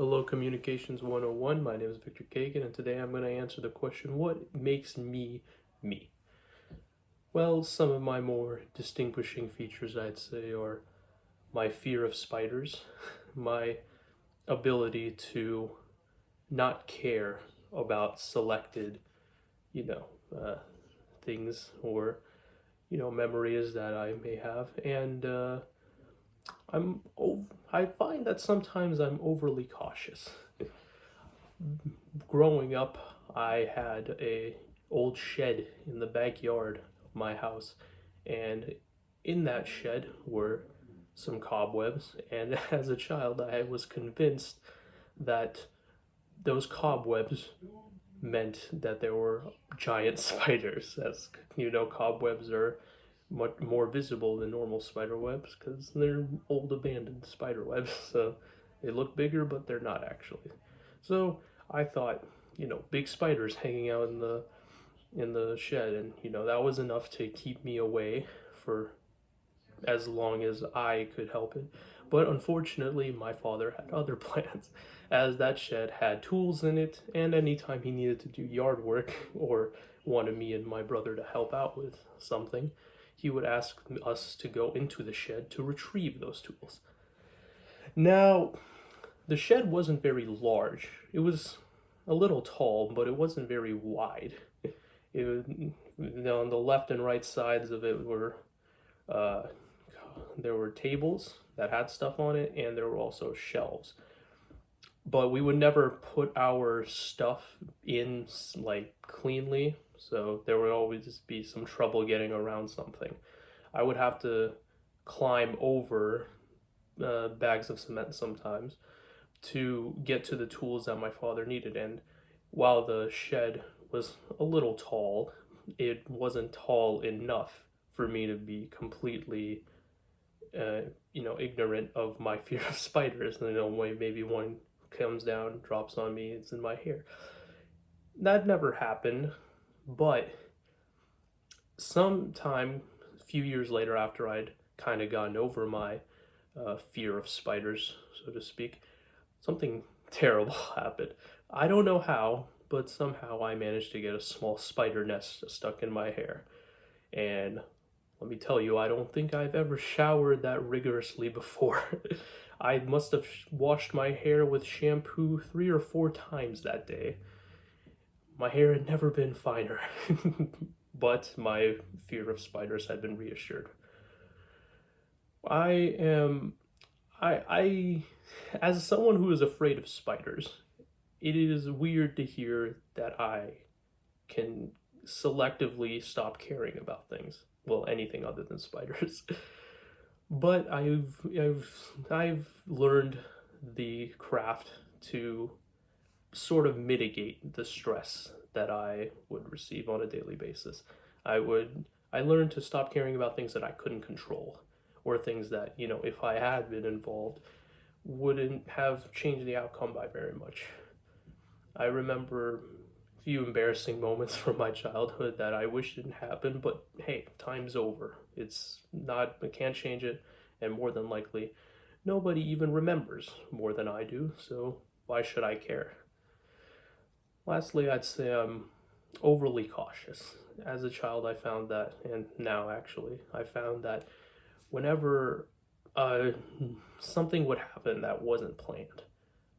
Hello, Communications 101. My name is Victor Kagan, and today I'm going to answer the question, what makes me me? Well, some of my more distinguishing features, I'd say, are my fear of spiders, my ability to not care about selected, you know, uh, things or, memories that I may have, and I find that sometimes I'm overly cautious. Growing up, I had a old shed in the backyard of my house, and in that shed were some cobwebs, and as a child I was convinced that those cobwebs meant that there were giant spiders. As you know, cobwebs are much more visible than normal spider webs because they're old abandoned spider webs, so they look bigger but they're not actually. So I thought, big spiders hanging out in the shed, and that was enough to keep me away for as long as I could help it. But unfortunately, my father had other plans, as that shed had tools in it, and anytime he needed to do yard work or wanted me and my brother to help out with something, he would ask us to go into the shed to retrieve those tools. Now, the shed wasn't very large. It was a little tall, but it wasn't very wide. On the left and right sides of it were uh, there were tables that had stuff on it, and there were also shelves. But we would never put our stuff in like cleanly, so there would always be some trouble getting around something. I would have to climb over bags of cement sometimes to get to the tools that my father needed. And while the shed was a little tall, it wasn't tall enough for me to be completely, ignorant of my fear of spiders. Maybe one comes down, drops on me, it's in my hair. That never happened, but sometime, a few years later, after I'd kind of gotten over my fear of spiders, so to speak, something terrible happened. I don't know how, but somehow I managed to get a small spider nest stuck in my hair. And let me tell you, I don't think I've ever showered that rigorously before. I must have washed my hair with shampoo 3 or 4 times that day. My hair had never been finer, but my fear of spiders had been reassured. I am, I, as someone who is afraid of spiders, it is weird to hear that I can selectively stop caring about things. Well, anything other than spiders. But I've learned the craft to sort of mitigate the stress that I would receive on a daily basis. I learned to stop caring about things that I couldn't control, or things that, if I had been involved, wouldn't have changed the outcome by very much. I remember a few embarrassing moments from my childhood that I wish didn't happen, but hey, time's over. I can't change it, and more than likely, nobody even remembers more than I do, so why should I care? Lastly, I'd say I'm overly cautious. As a child, I found that, and now actually, I found that whenever uh, something would happen that wasn't planned,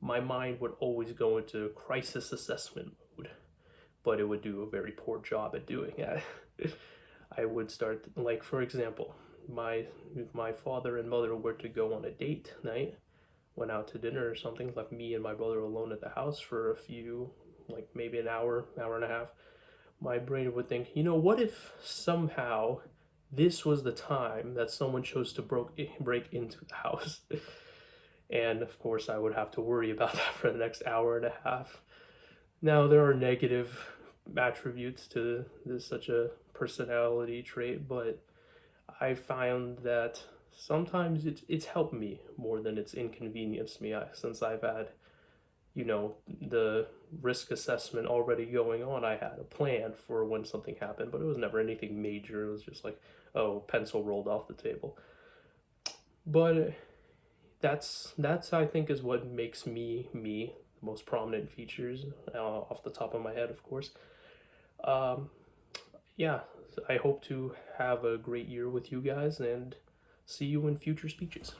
my mind would always go into crisis assessment mode, but it would do a very poor job at doing it. I would start, like, for example, my father and mother were to go on a date night, went out to dinner or something, left me and my brother alone at the house for a few, like maybe an hour, hour and a half. My brain would think, what if somehow this was the time that someone chose to break into the house? And of course, I would have to worry about that for the next hour and a half. Now, there are negative attributes to this, such a personality trait, but I found that sometimes it's helped me more than it's inconvenienced me, since I've had, the risk assessment already going on. I had a plan for when something happened, but it was never anything major. It was just like, oh, pencil rolled off the table. But that's I think is what makes me me. The most prominent features, off the top of my head, of course. Um, yeah, I hope to have a great year with you guys and see you in future speeches.